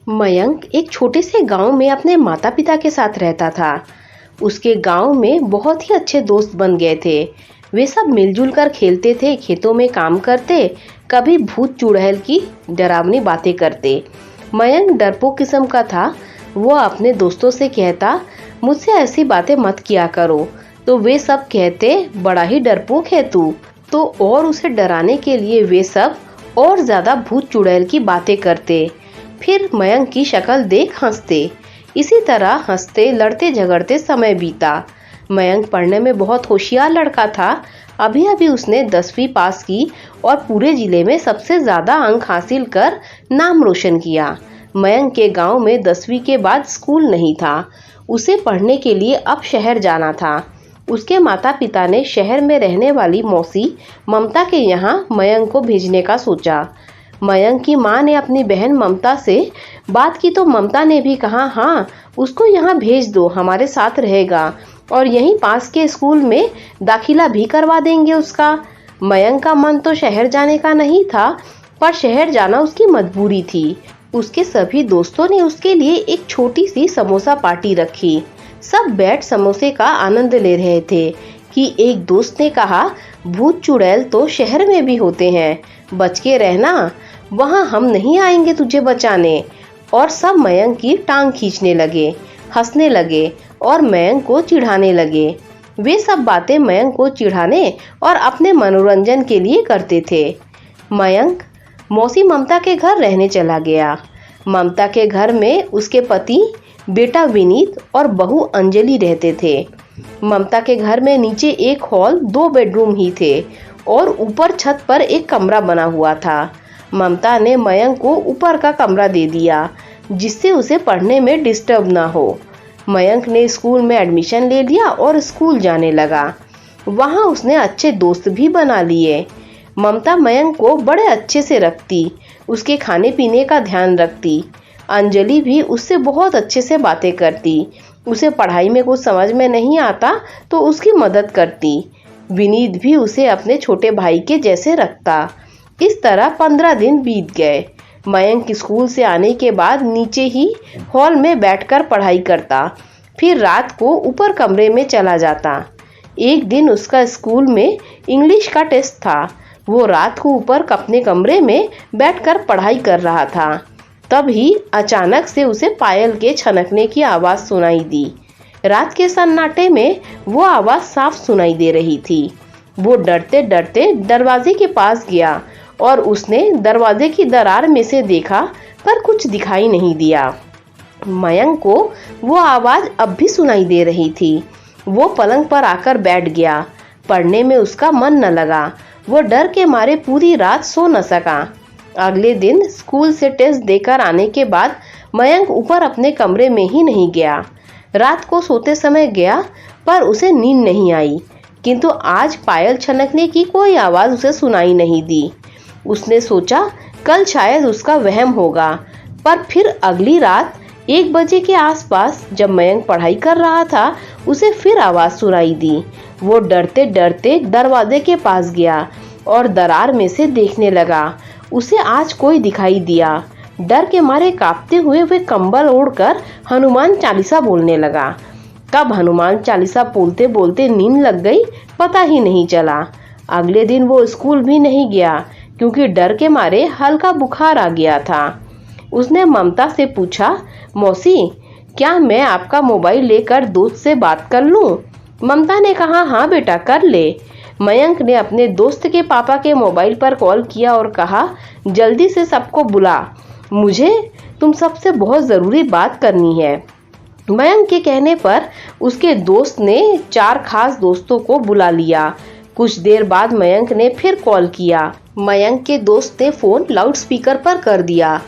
मयंक एक छोटे से गांव में अपने माता पिता के साथ रहता था। उसके गांव में बहुत ही अच्छे दोस्त बन गए थे। वे सब मिलजुल कर खेलते थे, खेतों में काम करते, कभी भूत चुड़ैल की डरावनी बातें करते। मयंक डरपोक किस्म का था। वो अपने दोस्तों से कहता, मुझसे ऐसी बातें मत किया करो। तो वे सब कहते, बड़ा ही डरपोक है तू। तो और उसे डराने के लिए वे सब और ज्यादा भूत चुड़ैल की बातें करते। फिर मयंक की शक्ल देख हंसते। इसी तरह हंसते लड़ते झगड़ते समय बीता। मयंक पढ़ने में बहुत होशियार लड़का था। अभी अभी उसने 10वीं पास की और पूरे जिले में सबसे ज्यादा अंक हासिल कर नाम रोशन किया। मयंक के गांव में 10वीं के बाद स्कूल नहीं था। उसे पढ़ने के लिए अब शहर जाना था। उसके माता पिता ने शहर में रहने वाली मौसी ममता के यहाँ मयंक को भेजने का सोचा। मयंक की मां ने अपनी बहन ममता से बात की तो ममता ने भी कहा, हाँ उसको यहाँ भेज दो, हमारे साथ रहेगा और यहीं पास के स्कूल में दाखिला भी करवा देंगे उसका। मयंक का मन तो शहर जाने का नहीं था, पर शहर जाना उसकी मजबूरी थी। उसके सभी दोस्तों ने उसके लिए एक छोटी सी समोसा पार्टी रखी। सब बैठ समोसे का आनंद ले रहे थे कि एक दोस्त ने कहा, भूत चुड़ैल तो शहर में भी होते हैं, बच के रहना, वहां हम नहीं आएंगे तुझे बचाने। और सब मयंक की टांग खींचने लगे, हंसने लगे और मयंक को चिढ़ाने लगे। वे सब बातें मयंक को चिढ़ाने और अपने मनोरंजन के लिए करते थे। मयंक मौसी ममता के घर रहने चला गया। ममता के घर में उसके पति, बेटा विनीत और बहू अंजलि रहते थे। ममता के घर में नीचे एक हॉल, 2 बेडरूम ही थे और ऊपर छत पर एक कमरा बना हुआ था। ममता ने मयंक को ऊपर का कमरा दे दिया जिससे उसे पढ़ने में डिस्टर्ब ना हो। मयंक ने स्कूल में एडमिशन ले लिया और स्कूल जाने लगा। वहाँ उसने अच्छे दोस्त भी बना लिए। ममता मयंक को बड़े अच्छे से रखती, उसके खाने पीने का ध्यान रखती। अंजलि भी उससे बहुत अच्छे से बातें करती। उसे पढ़ाई में कुछ समझ में नहीं आता तो उसकी मदद करती। विनीत भी उसे अपने छोटे भाई के जैसे रखता। इस तरह 15 दिन बीत गए। मयंक स्कूल से आने के बाद नीचे ही हॉल में बैठकर पढ़ाई करता, फिर रात को ऊपर कमरे में चला जाता। एक दिन उसका स्कूल में इंग्लिश का टेस्ट था। वो रात को ऊपर अपने कमरे में बैठकर पढ़ाई कर रहा था। तभी अचानक से उसे पायल के छनकने की आवाज़ सुनाई दी। रात के सन्नाटे में वो आवाज़ साफ सुनाई दे रही थी। वो डरते डरते दरवाजे के पास गया और उसने दरवाजे की दरार में से देखा, पर कुछ दिखाई नहीं दिया। मयंक को वो आवाज़ अब भी सुनाई दे रही थी। वो पलंग पर आकर बैठ गया। पढ़ने में उसका मन न लगा। वो डर के मारे पूरी रात सो न सका। अगले दिन स्कूल से टेस्ट देकर आने के बाद मयंक ऊपर अपने कमरे में ही नहीं गया। रात को सोते समय गया पर उसे नींद नहीं आई, किंतु आज पायल छनकने की कोई आवाज़ उसे सुनाई नहीं दी। उसने सोचा कल शायद उसका वहम होगा, पर फिर अगली रात 1 बजे के आसपास जब मयंक पढ़ाई कर रहा था, उसे फिर आवाज़ सुनाई दी। वो डरते डरते दरवाजे के पास गया और दरार में से देखने लगा। उसे आज कोई दिखाई दिया। डर के मारे कांपते हुए वे कंबल ओढ़कर हनुमान चालीसा बोलने लगा। कब हनुमान चालीसा बोलते बोलते नींद लग गई पता ही नहीं चला। अगले दिन वो स्कूल भी नहीं गया क्योंकि डर के मारे हल्का बुखार आ गया था। उसने ममता से पूछा, मौसी क्या मैं आपका मोबाइल लेकर दोस्त से बात कर लूं? ममता ने कहा, हाँ बेटा कर ले। मयंक ने अपने दोस्त के पापा के मोबाइल पर कॉल किया और कहा, जल्दी से सबको बुला, मुझे तुम सबसे बहुत ज़रूरी बात करनी है। मयंक के कहने पर उसके दोस्त ने 4 खास दोस्तों को बुला लिया। कुछ देर बाद मयंक ने फिर कॉल किया। मयंक के दोस्त ने फ़ोन लाउड स्पीकर पर कर दिया।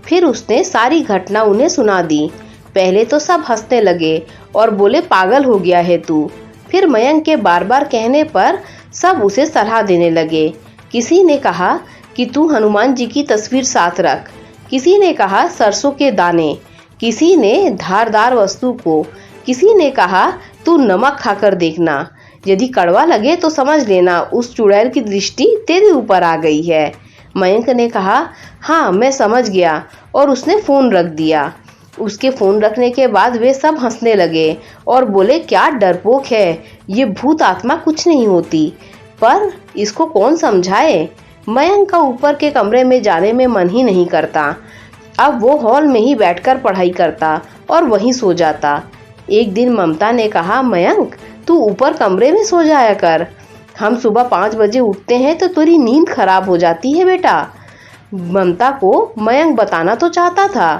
फिर उसने सारी घटना उन्हें सुना दी। पहले तो सब हंसने लगे और बोले, पागल हो गया है तू। फिर मयंक के बार बार कहने पर सब उसे सलाह देने लगे। किसी ने कहा कि तू हनुमान जी की तस्वीर साथ रख, किसी ने कहा सरसों के दाने, किसी ने धारदार वस्तु को, किसी ने कहा तू नमक खाकर देखना, यदि कड़वा लगे तो समझ लेना उस चुड़ैल की दृष्टि तेरे ऊपर आ गई है। मयंक ने कहा, हाँ मैं समझ गया, और उसने फ़ोन रख दिया। उसके फ़ोन रखने के बाद वे सब हंसने लगे और बोले, क्या डरपोक है, ये भूत आत्मा कुछ नहीं होती, पर इसको कौन समझाए। मयंक का ऊपर के कमरे में जाने में मन ही नहीं करता। अब वो हॉल में ही बैठकर पढ़ाई करता और वहीं सो जाता। एक दिन ममता ने कहा, मयंक तू ऊपर कमरे में सो जाया कर, हम सुबह 5 बजे उठते हैं तो तेरी नींद खराब हो जाती है बेटा। ममता को मयंक बताना तो चाहता था,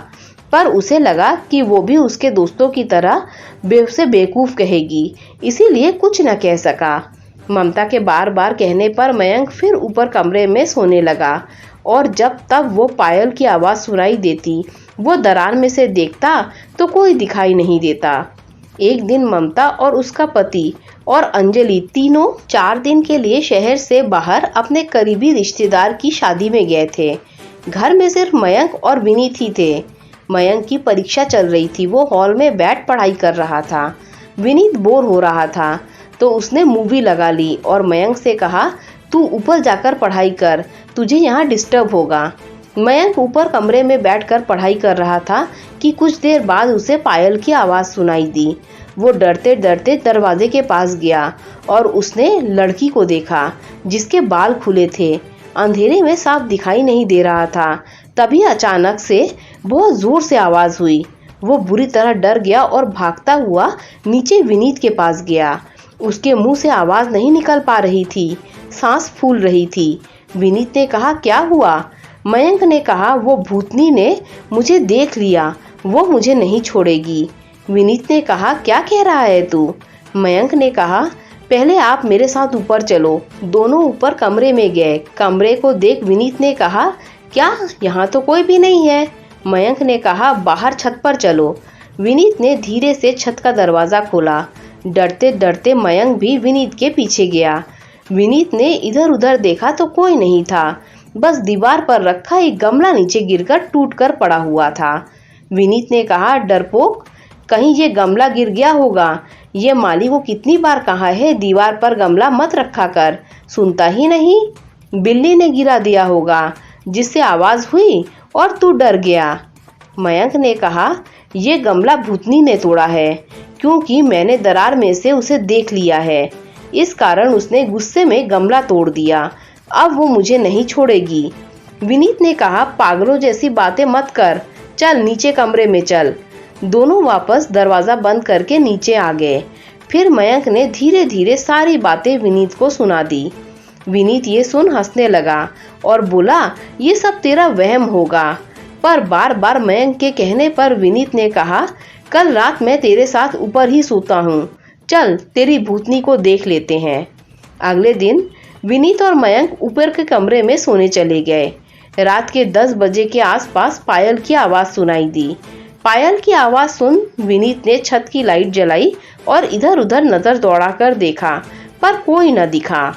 पर उसे लगा कि वो भी उसके दोस्तों की तरह उसे बेवकूफ़ कहेगी, इसीलिए कुछ न कह सका। ममता के बार बार कहने पर मयंक फिर ऊपर कमरे में सोने लगा, और जब तब वो पायल की आवाज़ सुनाई देती, वो दरार में से देखता तो कोई दिखाई नहीं देता। एक दिन ममता और उसका पति और अंजलि तीनों 4 दिन के लिए शहर से बाहर अपने करीबी रिश्तेदार की शादी में गए थे। घर में सिर्फ मयंक और विनीत ही थे। मयंक की परीक्षा चल रही थी, वो हॉल में बैठ पढ़ाई कर रहा था। विनीत बोर हो रहा था तो उसने मूवी लगा ली और मयंक से कहा, तू ऊपर जाकर पढ़ाई कर, तुझे यहाँ डिस्टर्ब होगा। मयंक ऊपर कमरे में बैठकर पढ़ाई कर रहा था कि कुछ देर बाद उसे पायल की आवाज़ सुनाई दी। वो डरते डरते दरवाजे के पास गया और उसने लड़की को देखा जिसके बाल खुले थे। अंधेरे में साफ दिखाई नहीं दे रहा था। तभी अचानक से बहुत ज़ोर से आवाज़ हुई। वो बुरी तरह डर गया और भागता हुआ नीचे विनीत के पास गया। उसके मुंह से आवाज़ नहीं निकल पा रही थी, सांस फूल रही थी। विनीत ने कहा, क्या हुआ? मयंक ने कहा, वो भूतनी ने मुझे देख लिया, वो मुझे नहीं छोड़ेगी। विनीत ने कहा, क्या कह रहा है तू? मयंक ने कहा, पहले आप मेरे साथ ऊपर चलो। दोनों ऊपर कमरे में गए। कमरे को देख विनीत ने कहा, क्या यहाँ तो कोई भी नहीं है? मयंक ने कहा, बाहर छत पर चलो। विनीत ने धीरे से छत का दरवाज़ा खोला। डरते डरते मयंक भी विनीत के पीछे गया। विनीत ने इधर उधर देखा तो कोई नहीं था, बस दीवार पर रखा एक गमला नीचे गिरकर टूटकर पड़ा हुआ था। विनीत ने कहा, डरपोक, कहीं ये गमला गिर गया होगा। ये माली को कितनी बार कहा है दीवार पर गमला मत रखा कर, सुनता ही नहीं। बिल्ली ने गिरा दिया होगा जिससे आवाज़ हुई और तू डर गया। मयंक ने कहा, ये गमला भूतनी ने तोड़ा है, क्योंकि मैंने दरार में से उसे देख लिया है। इस कारण उसने गुस्से में गमला तोड़ दिया। अब वो मुझे नहीं छोड़ेगी। विनीत ने कहा, पागलों जैसी बातें मत कर, चल नीचे कमरे में चल। दोनों वापस दरवाज़ा बंद करके नीचे आ गए। फिर मयंक ने धीरे धीरे सारी बातें विनीत को सुना दी। विनीत ये सुन हंसने लगा और बोला, ये सब तेरा वहम होगा। पर बार बार मयंक के कहने पर विनीत ने कहा, कल रात मैं तेरे साथ ऊपर ही सोता हूँ, चल तेरी भूतनी को देख लेते हैं। अगले दिन विनीत और मयंक ऊपर के कमरे में सोने चले गए। रात के 10 बजे के आसपास पायल की आवाज़ सुनाई दी। पायल की आवाज़ सुन विनीत ने छत की लाइट जलाई और इधर उधर नज़र दौड़ाकर देखा, पर कोई न दिखा।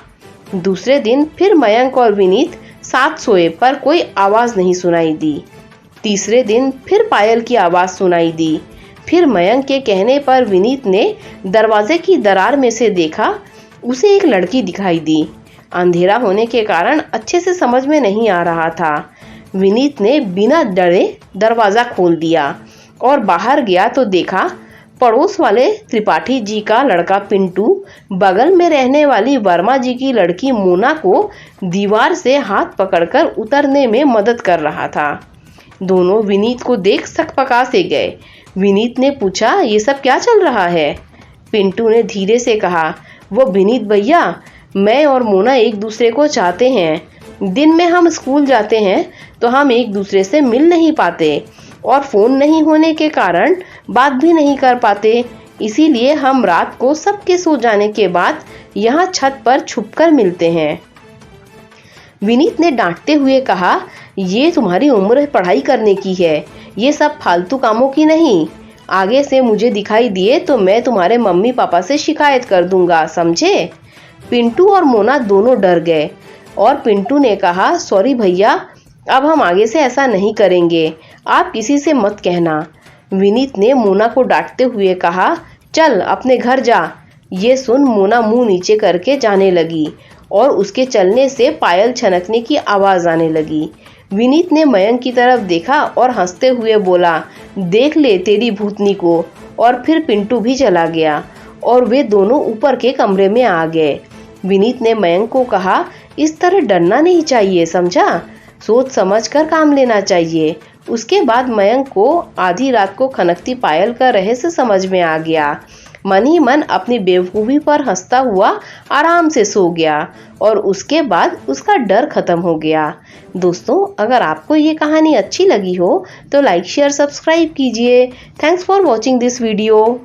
दूसरे दिन फिर मयंक और विनीत साथ सोए, पर कोई आवाज़ नहीं सुनाई दी। तीसरे दिन फिर पायल की आवाज़ सुनाई दी। फिर मयंक के कहने पर विनीत ने दरवाजे की दरार में से देखा, उसे एक लड़की दिखाई दी। अंधेरा होने के कारण अच्छे से समझ में नहीं आ रहा था। विनीत ने बिना डरे दरवाज़ा खोल दिया और बाहर गया तो देखा, पड़ोस वाले त्रिपाठी जी का लड़का पिंटू बगल में रहने वाली वर्मा जी की लड़की मोना को दीवार से हाथ पकड़कर उतरने में मदद कर रहा था। दोनों विनीत को देख सकपका से गए। विनीत ने पूछा, ये सब क्या चल रहा है? पिंटू ने धीरे से कहा, वो विनीत भैया, मैं और मोना एक दूसरे को चाहते हैं। दिन में हम स्कूल जाते हैं तो हम एक दूसरे से मिल नहीं पाते और फ़ोन नहीं होने के कारण बात भी नहीं कर पाते। इसीलिए हम रात को सबके सो जाने के बाद यहाँ छत पर छुपकर मिलते हैं। विनीत ने डांटते हुए कहा, ये तुम्हारी उम्र पढ़ाई करने की है, ये सब फालतू कामों की नहीं। आगे से मुझे दिखाई दिए तो मैं तुम्हारे मम्मी पापा से शिकायत कर दूंगा, समझे? पिंटू और मोना दोनों डर गए और पिंटू ने कहा, सॉरी भैया, अब हम आगे से ऐसा नहीं करेंगे, आप किसी से मत कहना। विनीत ने मोना को डांटते हुए कहा, चल अपने घर जा। ये सुन मोना मुंह नीचे करके जाने लगी और उसके चलने से पायल छनकने की आवाज आने लगी। विनीत ने मयंक की तरफ देखा और हंसते हुए बोला, देख ले तेरी भूतनी को। और फिर पिंटू भी चला गया और वे दोनों ऊपर के कमरे में आ गए। विनीत ने मयंक को कहा, इस तरह डरना नहीं चाहिए, समझा? सोच समझ कर काम लेना चाहिए। उसके बाद मयंक को आधी रात को खनकती पायल का रहस्य समझ में आ गया। मन ही मन अपनी बेवकूफ़ी पर हंसता हुआ आराम से सो गया और उसके बाद उसका डर खत्म हो गया। दोस्तों, अगर आपको ये कहानी अच्छी लगी हो तो लाइक शेयर सब्सक्राइब कीजिए। Thanks for watching this video.